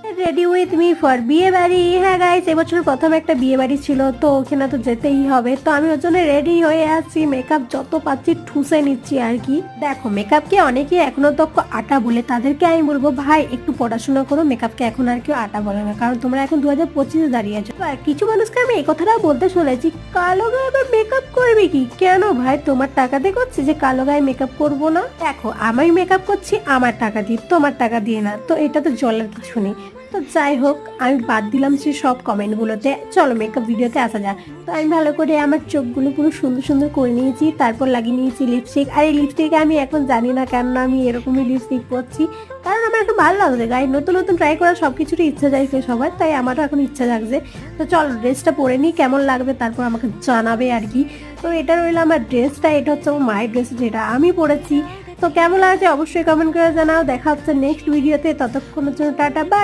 Ready with me for বিয়ে বাড়ি। হ্যাঁ গাইস, এবছর প্রথম একটা বিয়ে বাড়ি ছিল, তো ওখানে তো যেতেই হবে। তো আমি ওর জন্য রেডি হয়ে আছি, মেকআপ যত পাচ্ছি ঠুসে নিচ্ছি আর কি। দেখো, মেকআপকে অনেকে এখনো তো আটা বলে, তাদেরকে আমি বলবো ভাই একটু পড়াশোনা করো, মেকআপকে এখন আর কেউ আটা বলে না, কারণ তোমরা এখন 2025-এ দাঁড়িয়ে আছো। আর কিছু মানুষকে আমি এই কথাটাও বলতে শুনেছি, কালো গায়ে আবার মেকআপ করবে কি? কেন ভাই, তোমার টাকা দিয়ে করছি যে কালো গায়ে মেকআপ করবো না? দেখো, আমি মেকআপ করছি আমার টাকা দিয়ে, তোমার টাকা দিয়ে না, তো এটা তো জলের কিছু নেই। তো যাই হোক, আমি বাদ দিলাম সে সব কমেন্টগুলোতে, চলো মেকআপ ভিডিওতে আসা যাক। তো আমি ভালো করে আমার চোখগুলো পুরো সুন্দর সুন্দর করে নিয়েছি, তারপর লাগিয়ে নিয়েছি লিপস্টিক। আর এই লিপস্টিক আমি এখন জানি না কেন আমি এরকমই লিপস্টিক পরছি, কারণ আমার এখন ভালো লাগছে গায়ে, নতুন নতুন ট্রাই করার সব কিছুরই ইচ্ছা যাইছে সবার, তাই আমারও এখন ইচ্ছা জাগছে। তো চলো ড্রেসটা পরে নিই, কেমন লাগবে তারপর আমাকে জানাবে আর কি। তো এটা রইলো আমার ড্রেসটা, এটা হচ্ছে আমার মায়ের ড্রেস যেটা আমি পরেছি। তো কেমন লাগছে অবশ্যই কমেন্ট করে জানাও। দেখা হচ্ছে নেক্সট ভিডিওতে, ততক্ষণের জন্য টাটা বাই।